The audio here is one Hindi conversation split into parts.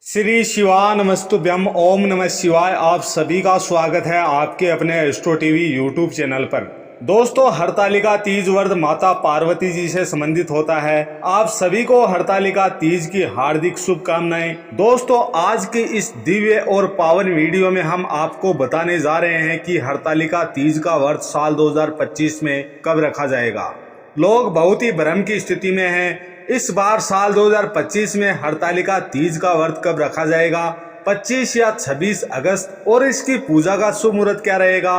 श्री शिवा नमस्तुभ्यम ओम नमः शिवाय। आप सभी का स्वागत है आपके अपने एस्ट्रो टीवी यूट्यूब चैनल पर। दोस्तों, हरतालिका तीज व्रत माता पार्वती जी से संबंधित होता है। आप सभी को हरतालिका तीज की हार्दिक शुभकामनाएं। दोस्तों, आज की इस दिव्य और पावन वीडियो में हम आपको बताने जा रहे हैं कि हरतालिका तीज का व्रत साल 2025 में कब रखा जाएगा। लोग बहुत ही भ्रम की स्थिति में हैं। इस बार साल 2025 में हरतालिका तीज का व्रत कब रखा जाएगा, 25 या 26 अगस्त, और इसकी पूजा का शुभ मुहूर्त क्या रहेगा,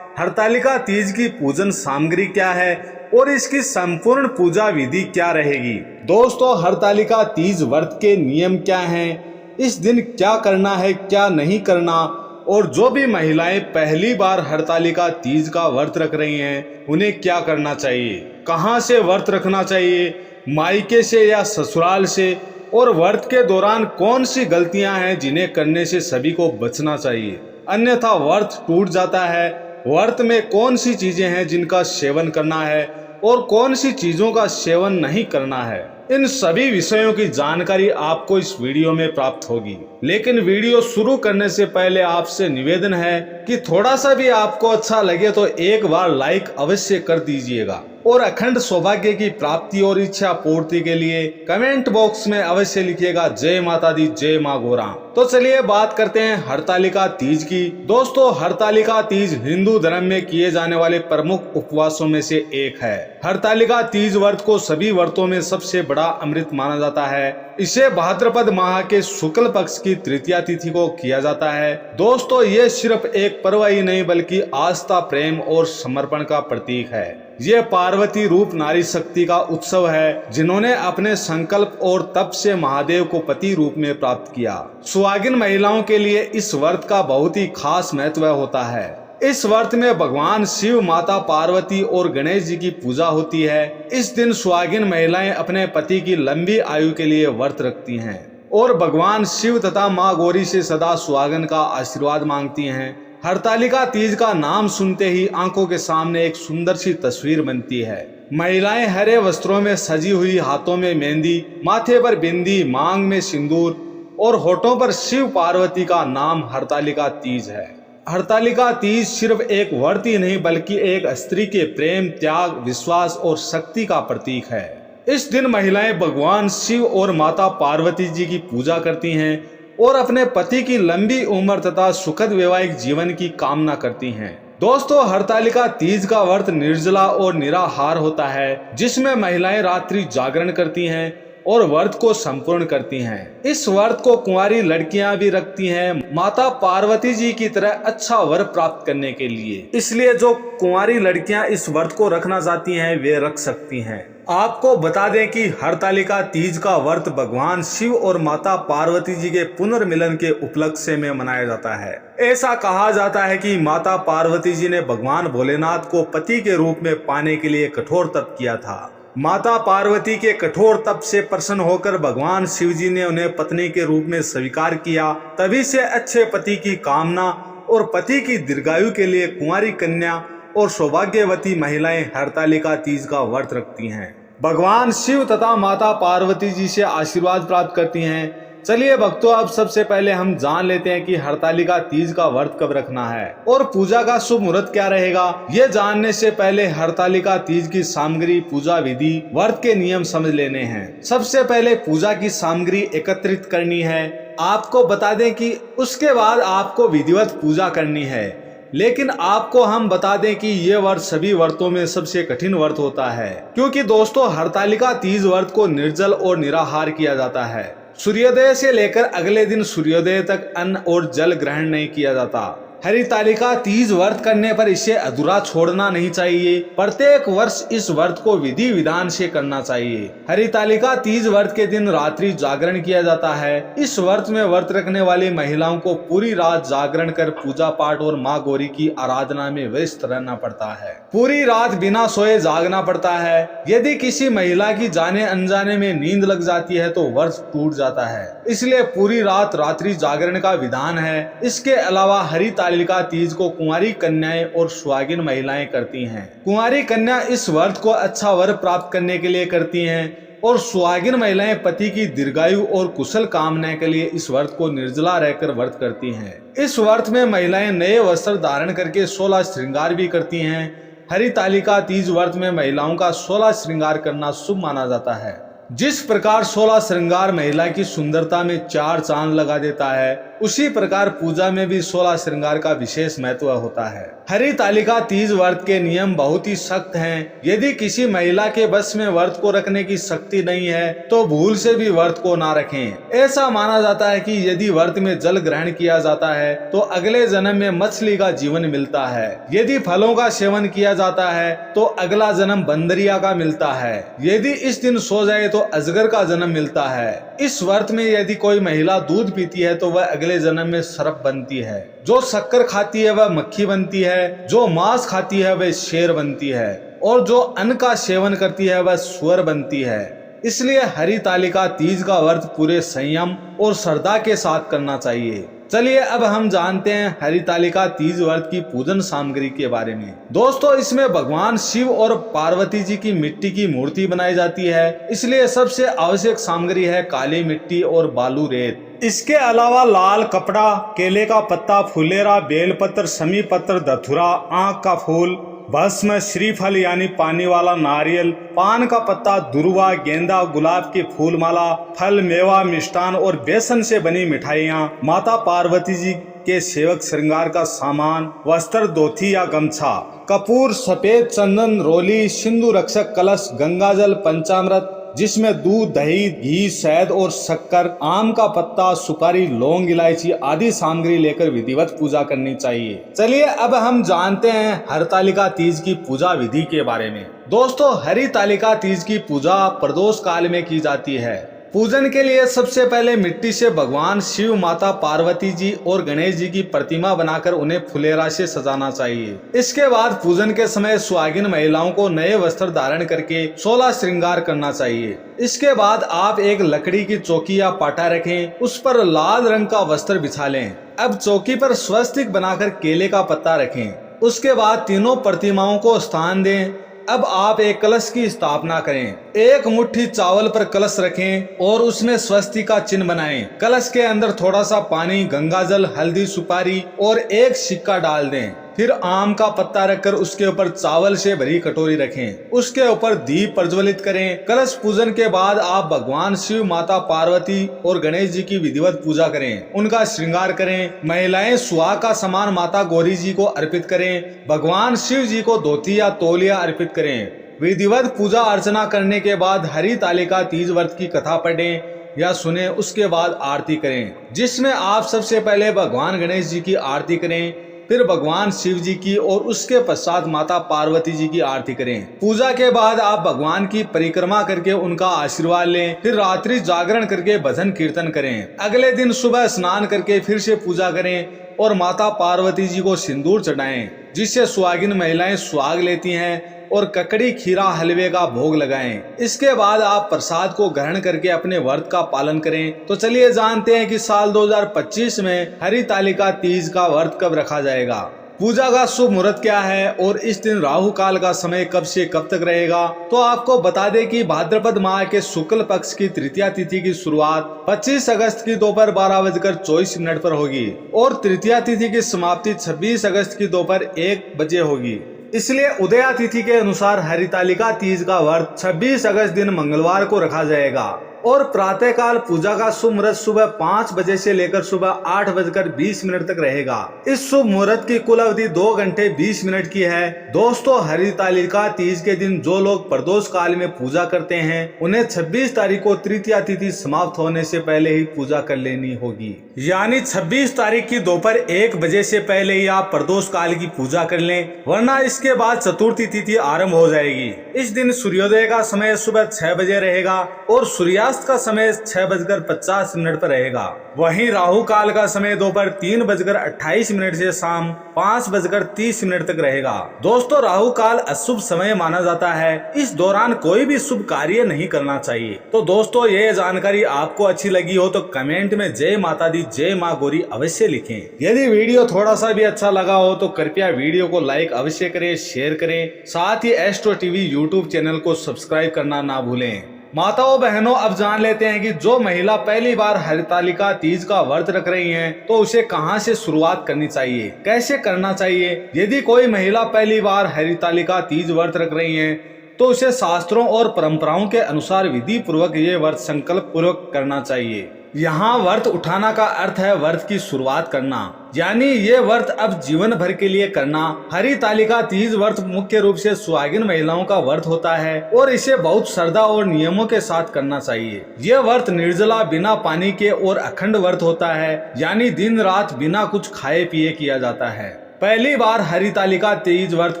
हरतालिका तीज की पूजन सामग्री क्या है और इसकी संपूर्ण पूजा विधि क्या रहेगी। दोस्तों, हरतालिका तीज व्रत के नियम क्या हैं, इस दिन क्या करना है क्या नहीं करना, और जो भी महिलाएं पहली बार हरतालिका तीज का व्रत रख रही हैं उन्हें क्या करना चाहिए, कहां से व्रत रखना चाहिए, मायके से या ससुराल से, और व्रत के दौरान कौन सी गलतियां हैं जिन्हें करने से सभी को बचना चाहिए, अन्यथा व्रत टूट जाता है। व्रत में कौन सी चीजें हैं जिनका सेवन करना है और कौन सी चीजों का सेवन नहीं करना है, इन सभी विषयों की जानकारी आपको इस वीडियो में प्राप्त होगी। लेकिन वीडियो शुरू करने से पहले आपसे निवेदन है कि थोड़ा सा भी आपको अच्छा लगे तो एक बार लाइक अवश्य कर दीजिएगा, और अखंड सौभाग्य की प्राप्ति और इच्छा पूर्ति के लिए कमेंट बॉक्स में अवश्य लिखिएगा जय माता दी, जय माँ गोरा। तो चलिए बात करते हैं हरतालिका तीज की। दोस्तों, हरतालिका तीज हिंदू धर्म में किए जाने वाले प्रमुख उपवासों में से एक है। हरतालिका तीज व्रत को सभी व्रतों में सबसे बड़ा अमृत माना जाता है। इसे भाद्रपद माह के शुक्ल पक्ष की तृतीया तिथि को किया जाता है। दोस्तों, ये सिर्फ एक पर्व ही नहीं बल्कि आस्था, प्रेम और समर्पण का प्रतीक है। ये पार्वती रूप नारी शक्ति का उत्सव है जिन्होंने अपने संकल्प और तप से महादेव को पति रूप में प्राप्त किया। सुहागिन महिलाओं के लिए इस व्रत का बहुत ही खास महत्व होता है। इस व्रत में भगवान शिव, माता पार्वती और गणेश जी की पूजा होती है। इस दिन सुहागिन महिलाएं अपने पति की लंबी आयु के लिए व्रत रखती हैं और भगवान शिव तथा माँ गौरी से सदा सुहागन का आशीर्वाद मांगती हैं। हरतालिका तीज का नाम सुनते ही आंखों के सामने एक सुंदर सी तस्वीर बनती है। महिलाएं हरे वस्त्रों में सजी हुई, हाथों में मेहंदी, माथे पर बिंदी, मांग में सिंदूर और होठों पर शिव पार्वती का नाम हरतालिका तीज है। हरतालिका तीज सिर्फ एक व्रत ही नहीं बल्कि एक स्त्री के प्रेम, त्याग, विश्वास और शक्ति का प्रतीक है। इस दिन महिलाएं भगवान शिव और माता पार्वती जी की पूजा करती हैं और अपने पति की लंबी उम्र तथा सुखद वैवाहिक जीवन की कामना करती हैं। दोस्तों, हरतालिका तीज का व्रत निर्जला और निराहार होता है, जिसमें महिलाएं रात्रि जागरण करती हैं और व्रत को संपूर्ण करती हैं। इस व्रत को कुंवारी लड़कियां भी रखती हैं माता पार्वती जी की तरह अच्छा वर प्राप्त करने के लिए। इसलिए जो कुंवारी लड़कियां इस व्रत को रखना चाहती हैं वे रख सकती हैं। आपको बता दें कि हरतालिका तीज का व्रत भगवान शिव और माता पार्वती जी के पुनर्मिलन के उपलक्ष्य में मनाया जाता है। ऐसा कहा जाता है कि माता पार्वती जी ने भगवान भोलेनाथ को पति के रूप में पाने के लिए कठोर तप किया था। माता पार्वती के कठोर तप से प्रसन्न होकर भगवान शिव जी ने उन्हें पत्नी के रूप में स्वीकार किया। तभी से अच्छे पति की कामना और पति की दीर्घायु के लिए कुंवारी कन्या और सौभाग्यवती महिलाएं हरतालिका तीज का व्रत रखती हैं। भगवान शिव तथा माता पार्वती जी से आशीर्वाद प्राप्त करती हैं। चलिए भक्तों, अब सबसे पहले हम जान लेते हैं कि हरतालिका तीज का व्रत कब रखना है और पूजा का शुभ मुहूर्त क्या रहेगा। ये जानने से पहले हरतालिका तीज की सामग्री, पूजा विधि, व्रत के नियम समझ लेने हैं। सबसे पहले पूजा की सामग्री एकत्रित करनी है। आपको बता दें कि उसके बाद आपको विधिवत पूजा करनी है। लेकिन आपको हम बता दें कि ये व्रत सभी व्रतों में सबसे कठिन व्रत होता है, क्योंकि दोस्तों हरतालिका तीज व्रत को निर्जल और निराहार किया जाता है। सूर्योदय से लेकर अगले दिन सूर्योदय तक अन्न और जल ग्रहण नहीं किया जाता। हरतालिका तीज व्रत करने पर इसे अधूरा छोड़ना नहीं चाहिए। प्रत्येक वर्ष इस व्रत को विधि विधान से करना चाहिए। हरतालिका तीज व्रत के दिन रात्रि जागरण किया जाता है। इस व्रत में व्रत रखने वाली महिलाओं को पूरी रात जागरण कर पूजा पाठ और माँ गौरी की आराधना में व्यस्त रहना पड़ता है। पूरी रात बिना सोए जागना पड़ता है। यदि किसी महिला की जाने अनजाने में नींद लग जाती है तो व्रत टूट जाता है। इसलिए पूरी रात रात्रि जागरण का विधान है। इसके अलावा हरतालिका तीज को कुंवारी कन्याएं और सुहागिन महिलाएं करती हैं। कुंवारी कन्या इस व्रत को अच्छा वर प्राप्त करने के लिए करती हैं। और सुहागिन महिलाएं पति की दीर्घायु और कुशल कामना के लिए इस व्रत को निर्जला रहकर व्रत करती हैं। इस व्रत में महिलाएं नए वस्त्र धारण करके 16 श्रृंगार भी करती हैं। हरितालिका तीज व्रत में महिलाओं का 16 श्रृंगार करना शुभ माना जाता है। जिस प्रकार 16 श्रृंगार महिला की सुंदरता में 4 चांद लगा देता है, उसी प्रकार पूजा में भी 16 श्रृंगार का विशेष महत्व होता है। हरितालिका तीज व्रत के नियम बहुत ही सख्त हैं। यदि किसी महिला के बस में व्रत को रखने की शक्ति नहीं है तो भूल से भी व्रत को ना रखें। ऐसा माना जाता है कि यदि व्रत में जल ग्रहण किया जाता है तो अगले जन्म में मछली का जीवन मिलता है। यदि फलों का सेवन किया जाता है तो अगला जन्म बंदरिया का मिलता है। यदि इस दिन सो जाए तो अजगर का जन्म मिलता है। इस व्रत में यदि कोई महिला दूध पीती है तो वह अगले जन्म में सर्प बनती है। जो शक्कर खाती है वह मक्खी बनती है। जो मांस खाती है वह शेर बनती है और जो अन्न का सेवन करती है वह सुअर बनती है। इसलिए हरितालिका तीज का व्रत पूरे संयम और श्रद्धा के साथ करना चाहिए। चलिए अब हम जानते हैं हरितालिका तीज व्रत की पूजन सामग्री के बारे में। दोस्तों, इसमें भगवान शिव और पार्वती जी की मिट्टी की मूर्ति बनाई जाती है, इसलिए सबसे आवश्यक सामग्री है काली मिट्टी और बालू रेत। इसके अलावा लाल कपड़ा, केले का पत्ता, फुलेरा, बेलपत्र, समी पत्र, धतूरा, आंख का फूल, भस्म, श्रीफल यानी पानी वाला नारियल, पान का पत्ता, दुर्वा, गेंदा, गुलाब की फूल माला, फल, मेवा, मिष्ठान और बेसन से बनी मिठाइयाँ, माता पार्वती जी के सेवक श्रृंगार का सामान, वस्त्र, धोती या गमछा, कपूर, सफेद चंदन, रोली, सिंधु रक्षक कलश, गंगाजल, पंचामृत जिसमें दूध, दही, घी, शहद और शक्कर, आम का पत्ता, सुपारी, लौंग, इलायची आदि सामग्री लेकर विधिवत पूजा करनी चाहिए। चलिए अब हम जानते हैं हरितालिका तीज की पूजा विधि के बारे में। दोस्तों, हरितालिका तीज की पूजा प्रदोष काल में की जाती है। पूजन के लिए सबसे पहले मिट्टी से भगवान शिव, माता पार्वती जी और गणेश जी की प्रतिमा बनाकर उन्हें फुलेरा से सजाना चाहिए। इसके बाद पूजन के समय सुहागिन महिलाओं को नए वस्त्र धारण करके 16 श्रृंगार करना चाहिए। इसके बाद आप एक लकड़ी की चौकी या पाटा रखें, उस पर लाल रंग का वस्त्र बिछा लें। अब चौकी पर स्वस्तिक बनाकर केले का पत्ता रखें। उसके बाद तीनों प्रतिमाओं को स्थान दें। अब आप एक कलश की स्थापना करें। एक मुट्ठी चावल पर कलश रखें और उसमें स्वस्ति का चिन्ह बनाएं। कलश के अंदर थोड़ा सा पानी, गंगाजल, हल्दी, सुपारी और एक सिक्का डाल दें। फिर आम का पत्ता रखकर उसके ऊपर चावल से भरी कटोरी रखें। उसके ऊपर दीप प्रज्वलित करें। कलश पूजन के बाद आप भगवान शिव, माता पार्वती और गणेश जी की विधिवत पूजा करें, उनका श्रृंगार करें। महिलाएं सुहाग का सामान माता गौरी जी को अर्पित करें। भगवान शिव जी को धोती या तौलिया अर्पित करें। विधिवत पूजा अर्चना करने के बाद हरितालिका तीज व्रत की कथा पढ़ें या सुने। उसके बाद आरती करें, जिसमें आप सबसे पहले भगवान गणेश जी की आरती करें, फिर भगवान शिव जी की और उसके पश्चात माता पार्वती जी की आरती करें। पूजा के बाद आप भगवान की परिक्रमा करके उनका आशीर्वाद लें। फिर रात्रि जागरण करके भजन कीर्तन करें। अगले दिन सुबह स्नान करके फिर से पूजा करें और माता पार्वती जी को सिंदूर चढ़ाएं, जिससे सुहागिन महिलाएं सुहाग लेती हैं और ककड़ी, खीरा, हलवे का भोग लगाएं। इसके बाद आप प्रसाद को ग्रहण करके अपने व्रत का पालन करें। तो चलिए जानते हैं कि साल 2025 में हरितालिका तीज का व्रत कब रखा जाएगा। पूजा का शुभ मुहूर्त क्या है और इस दिन राहु काल का समय कब से कब तक रहेगा। तो आपको बता दें कि भाद्रपद माह के शुक्ल पक्ष की तृतीया तिथि की शुरुआत 25 अगस्त की दोपहर 12:24 पर होगी और तृतीया तिथि की समाप्ति 26 अगस्त की दोपहर 1 बजे होगी। इसलिए उदया तिथि के अनुसार हरितालिका तीज का व्रत 26 अगस्त दिन मंगलवार को रखा जाएगा और प्रातःकाल पूजा का शुभ मुहूर्त सुबह 5 बजे से लेकर सुबह 8:20 तक रहेगा। इस शुभ मुहूर्त की कुल अवधि 2 घंटे 20 मिनट की है। दोस्तों, हरितालिका तीज के दिन जो लोग प्रदोष काल में पूजा करते हैं उन्हें 26 तारीख को तृतीया तिथि समाप्त होने से पहले ही पूजा कर लेनी होगी। यानी 26 तारीख की दोपहर 1 बजे से पहले ही आप प्रदोष काल की पूजा कर लें, वरना इसके बाद चतुर्थी तिथि आरंभ हो जाएगी। इस दिन सूर्योदय का समय सुबह 6 बजे रहेगा और सूर्यास्त का समय 6:50 पर रहेगा। वहीं राहु काल का समय दोपहर 3:28 से शाम 5:30 तक रहेगा। दोस्तों, राहु काल अशुभ समय माना जाता है। इस दौरान कोई भी शुभ कार्य नहीं करना चाहिए। तो दोस्तों, ये जानकारी आपको अच्छी लगी हो तो कमेंट में जय माता दी, जय माँ गौरी अवश्य लिखें। यदि वीडियो थोड़ा सा भी अच्छा लगा हो तो कृपया वीडियो को लाइक अवश्य करें, शेयर करें। साथ ही एस्ट्रो टीवी यूट्यूब चैनल को सब्सक्राइब करना ना भूलें। माताओं बहनों, अब जान लेते हैं कि जो महिला पहली बार हरितालिका तीज का व्रत रख रही हैं, तो उसे कहां से शुरुआत करनी चाहिए, कैसे करना चाहिए। यदि कोई महिला पहली बार हरितालिका तीज व्रत रख रही हैं, तो उसे शास्त्रों और परंपराओं के अनुसार विधि पूर्वक ये व्रत संकल्प पूर्वक करना चाहिए। यहाँ व्रत उठाना का अर्थ है व्रत की शुरुआत करना, यानी ये व्रत अब जीवन भर के लिए करना। हरितालिका तीज व्रत मुख्य रूप से सुहागिन महिलाओं का व्रत होता है और इसे बहुत श्रद्धा और नियमों के साथ करना चाहिए। यह व्रत निर्जला, बिना पानी के और अखंड व्रत होता है, यानी दिन रात बिना कुछ खाए पिए किया जाता है। पहली बार हरितालिका तीज व्रत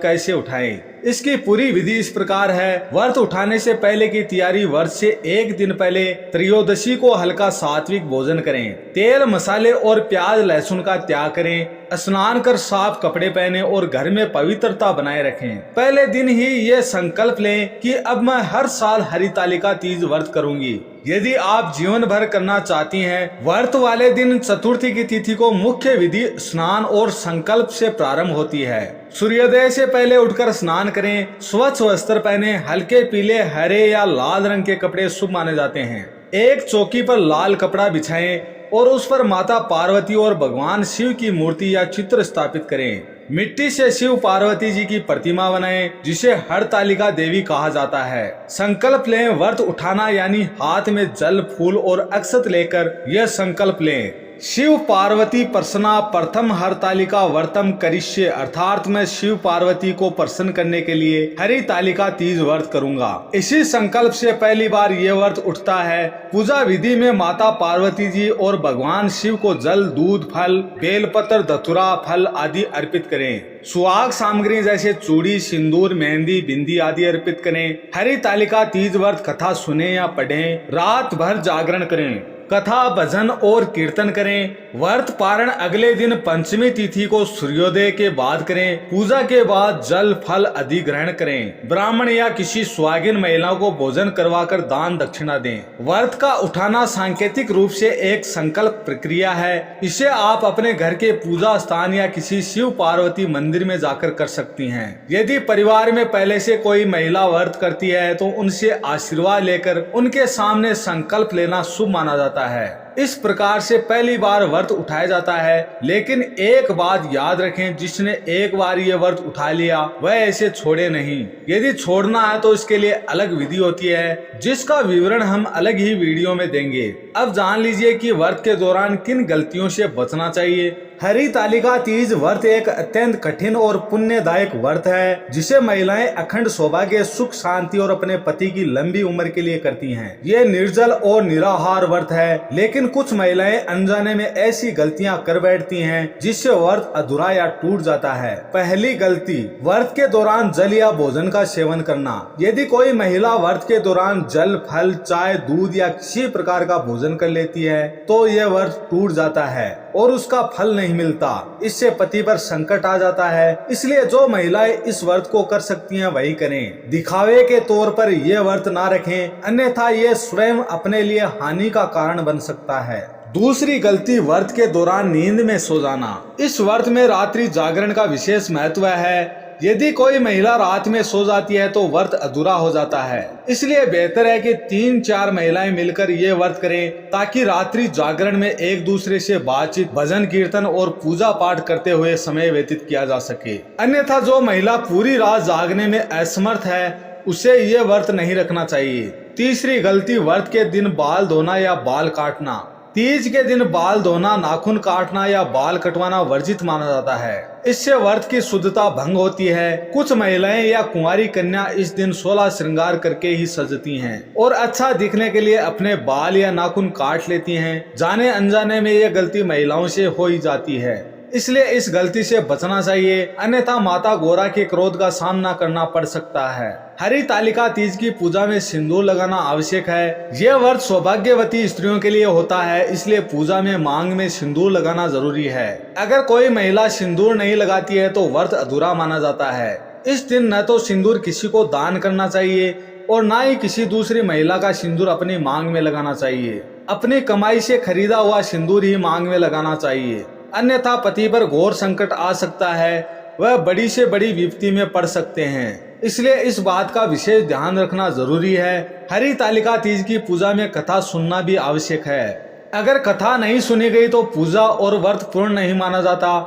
कैसे उठाएं? इसकी पूरी विधि इस प्रकार है। व्रत उठाने से पहले की तैयारी: व्रत से एक दिन पहले त्रयोदशी को हल्का सात्विक भोजन करें। तेल, मसाले और प्याज लहसुन का त्याग करें। स्नान कर साफ कपड़े पहने और घर में पवित्रता बनाए रखें। पहले दिन ही ये संकल्प लें कि अब मैं हर साल हरितालिका तीज व्रत करूंगी। यदि आप जीवन भर करना चाहती हैं, व्रत वाले दिन चतुर्थी की तिथि को मुख्य विधि स्नान और संकल्प से प्रारंभ होती है। सूर्योदय से पहले उठकर स्नान करें। स्वच्छ वस्त्र पहने। हल्के पीले, हरे या लाल रंग के कपड़े शुभ माने जाते हैं। एक चौकी पर लाल कपड़ा बिछाएं और उस पर माता पार्वती और भगवान शिव की मूर्ति या चित्र स्थापित करें। मिट्टी से शिव पार्वती जी की प्रतिमा बनाएं, जिसे हरतालिका देवी कहा जाता है। संकल्प लें। व्रत उठाना यानी हाथ में जल, फूल और अक्षत लेकर यह संकल्प लें: शिव पार्वती प्रसन्ना प्रथम हरतालिका व्रतम करिष्ये, अर्थात मैं शिव पार्वती को प्रसन्न करने के लिए हरितालिका तीज व्रत करूंगा। इसी संकल्प से पहली बार ये व्रत उठता है। पूजा विधि में माता पार्वती जी और भगवान शिव को जल, दूध, फल, बेलपत्र, धतूरा, फल आदि अर्पित करें। सुहाग सामग्री जैसे चूड़ी, सिंदूर, मेहंदी, बिंदी आदि अर्पित करें। हरितालिका तीज व्रत कथा सुने या पढ़ें। रात भर जागरण करें। कथा, भजन और कीर्तन करें। व्रत पारण अगले दिन पंचमी तिथि को सूर्योदय के बाद करें। पूजा के बाद जल, फल आदि ग्रहण करें। ब्राह्मण या किसी सुहागिन महिला को भोजन करवाकर दान दक्षिणा दें। व्रत का उठाना सांकेतिक रूप से एक संकल्प प्रक्रिया है। इसे आप अपने घर के पूजा स्थान या किसी शिव पार्वती मंदिर में जाकर कर सकती हैं। यदि परिवार में पहले से कोई महिला व्रत करती है, तो उनसे आशीर्वाद लेकर उनके सामने संकल्प लेना शुभ माना जाता है। इस प्रकार से पहली बार व्रत उठाया जाता है। लेकिन एक बात याद रखें, जिसने एक बार ये व्रत उठा लिया वह ऐसे छोड़े नहीं। यदि छोड़ना है तो इसके लिए अलग विधि होती है, जिसका विवरण हम अलग ही वीडियो में देंगे। अब जान लीजिए कि व्रत के दौरान किन गलतियों से बचना चाहिए। हरितालिका तीज व्रत एक अत्यंत कठिन और पुण्यदायक व्रत है, जिसे महिलाएं अखंड सौभाग्य, सुख, शांति और अपने पति की लंबी उम्र के लिए करती हैं। ये निर्जल और निराहार व्रत है, लेकिन कुछ महिलाएं अनजाने में ऐसी गलतियां कर बैठती हैं, जिससे व्रत अधूरा या टूट जाता है। पहली गलती: व्रत के दौरान जल या भोजन का सेवन करना। यदि कोई महिला व्रत के दौरान जल, फल, चाय, दूध या किसी प्रकार का भोजन कर लेती है, तो यह व्रत टूट जाता है और उसका फल नहीं मिलता। इससे पति पर संकट आ जाता है। इसलिए जो महिलाएं इस व्रत को कर सकती हैं वही करें। दिखावे के तौर पर यह व्रत ना रखें, अन्यथा ये स्वयं अपने लिए हानि का कारण बन सकता है। दूसरी गलती: व्रत के दौरान नींद में सो जाना। इस व्रत में रात्रि जागरण का विशेष महत्व है। यदि कोई महिला रात में सो जाती है तो व्रत अधूरा हो जाता है। इसलिए बेहतर है कि 3-4 महिलाएं मिलकर ये व्रत करें, ताकि रात्रि जागरण में एक दूसरे से बातचीत, भजन, कीर्तन और पूजा पाठ करते हुए समय व्यतीत किया जा सके। अन्यथा जो महिला पूरी रात जागने में असमर्थ है, उसे ये व्रत नहीं रखना चाहिए। तीसरी गलती: व्रत के दिन बाल धोना या बाल काटना। तीज के दिन बाल धोना, नाखून काटना या बाल कटवाना वर्जित माना जाता है। इससे व्रत की शुद्धता भंग होती है। कुछ महिलाएं या कुंवारी कन्या इस दिन 16 श्रृंगार करके ही सजती हैं और अच्छा दिखने के लिए अपने बाल या नाखून काट लेती हैं। जाने अनजाने में ये गलती महिलाओं से हो ही जाती है, इसलिए इस गलती से बचना चाहिए, अन्यथा माता गौरा के क्रोध का सामना करना पड़ सकता है। हरितालिका तीज की पूजा में सिंदूर लगाना आवश्यक है। यह व्रत सौभाग्यवती स्त्रियों के लिए होता है, इसलिए पूजा में मांग में सिंदूर लगाना जरूरी है। अगर कोई महिला सिंदूर नहीं लगाती है तो व्रत अधूरा माना जाता है। इस दिन न तो सिंदूर किसी को दान करना चाहिए और न ही किसी दूसरी महिला का सिंदूर अपनी मांग में लगाना चाहिए। अपनी कमाई से खरीदा हुआ सिंदूर ही मांग में लगाना चाहिए, अन्यथा पति पर घोर संकट आ सकता है। वह बड़ी से बड़ी विपत्ति में पड़ सकते हैं। इसलिए इस बात का विशेष ध्यान रखना जरूरी है। हरितालिका तीज की पूजा में कथा सुनना भी आवश्यक है। अगर कथा नहीं सुनी गई तो पूजा और व्रत पूर्ण नहीं माना जाता।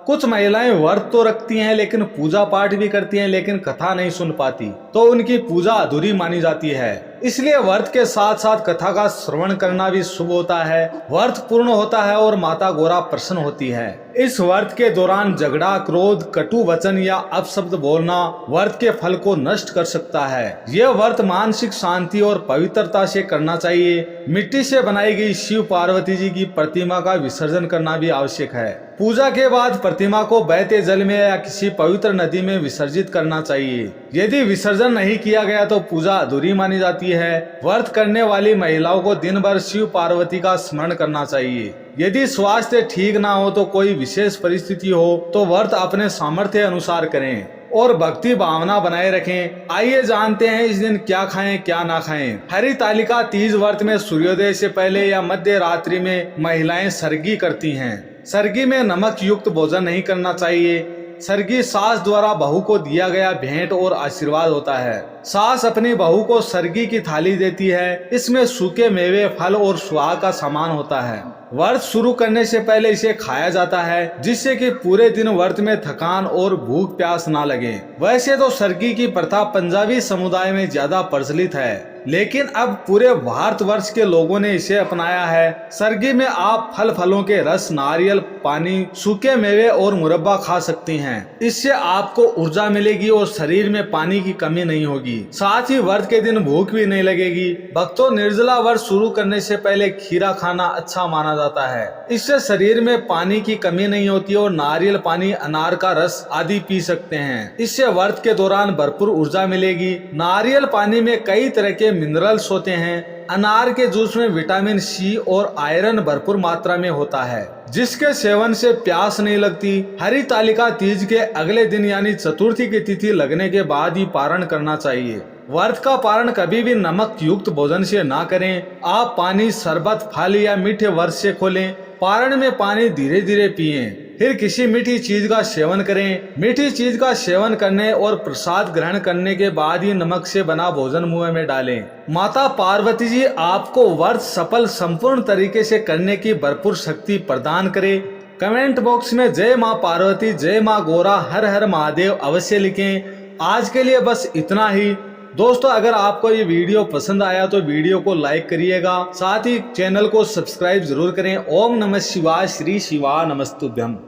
कुछ महिलाएं व्रत तो रखती हैं लेकिन पूजा पाठ भी करती हैं लेकिन कथा नहीं सुन पाती, तो उनकी पूजा अधूरी मानी जाती है। इसलिए व्रत के साथ साथ कथा का श्रवण करना भी शुभ होता है। व्रत पूर्ण होता है और माता गौरा प्रसन्न होती है। इस व्रत के दौरान झगड़ा, क्रोध, कटु वचन या अपशब्द बोलना व्रत के फल को नष्ट कर सकता है। यह व्रत मानसिक शांति और पवित्रता से करना चाहिए। मिट्टी से बनाई गई शिव पार्वती जी की प्रतिमा का विसर्जन करना भी आवश्यक है। पूजा के बाद प्रतिमा को बहते जल में या किसी पवित्र नदी में विसर्जित करना चाहिए। यदि विसर्जन नहीं किया गया तो पूजा अधूरी मानी जाती है। व्रत करने वाली महिलाओं को दिन भर शिव पार्वती का स्मरण करना चाहिए। यदि स्वास्थ्य ठीक ना हो तो कोई विशेष परिस्थिति हो तो व्रत अपने सामर्थ्य अनुसार करें और भक्ति भावना बनाए रखें। आइए जानते हैं इस दिन क्या खाएं क्या ना खाएं। हरितालिका तीज व्रत में सूर्योदय से पहले या मध्य रात्रि में महिलाएं सरगी करती हैं। सरगी में नमक युक्त भोजन नहीं करना चाहिए। सरगी सास द्वारा बहू को दिया गया भेंट और आशीर्वाद होता है। सास अपनी बहू को सरगी की थाली देती है। इसमें सूखे मेवे, फल और सुहाग का सामान होता है। व्रत शुरू करने से पहले इसे खाया जाता है जिससे कि पूरे दिन व्रत में थकान और भूख प्यास ना लगे। वैसे तो सरगी की प्रथा पंजाबी समुदाय में ज्यादा प्रचलित है, लेकिन अब पूरे भारतवर्ष के लोगों ने इसे अपनाया है। सरगी में आप फलों के रस, नारियल पानी, सूखे मेवे और मुरब्बा खा सकती हैं। इससे आपको ऊर्जा मिलेगी और शरीर में पानी की कमी नहीं होगी। साथ ही व्रत के दिन भूख भी नहीं लगेगी। भक्तों, निर्जला व्रत शुरू करने से पहले खीरा खाना अच्छा माना जाता है। इससे शरीर में पानी की कमी नहीं होती और नारियल पानी, अनार का रस आदि पी सकते हैं। इससे व्रत के दौरान भरपूर ऊर्जा मिलेगी। नारियल पानी में कई तरह के मिनरल्स होते हैं। अनार के जूस में विटामिन सी और आयरन भरपूर मात्रा में होता है, जिसके सेवन से प्यास नहीं लगती। हरितालिका तीज के अगले दिन यानी चतुर्थी की तिथि लगने के बाद ही पारण करना चाहिए। व्रत का पारण कभी भी नमक युक्त भोजन से ना करें। आप पानी, शरबत, फल या मीठे व्रत से खोलें। पारण में पानी धीरे धीरे पिएं, फिर किसी मीठी चीज का सेवन करें। मीठी चीज का सेवन करने और प्रसाद ग्रहण करने के बाद ही नमक से बना भोजन मुंह में डालें। माता पार्वती जी आपको व्रत सफल संपूर्ण तरीके से करने की भरपूर शक्ति प्रदान करे। कमेंट बॉक्स में जय माँ पार्वती, जय माँ गौरा, हर हर महादेव अवश्य लिखें। आज के लिए बस इतना ही। दोस्तों, अगर आपको ये वीडियो पसंद आया तो वीडियो को लाइक करिएगा, साथ ही चैनल को सब्सक्राइब जरूर करें। ओम नमः शिवाय, श्री शिवा नमस्तुभ्यम।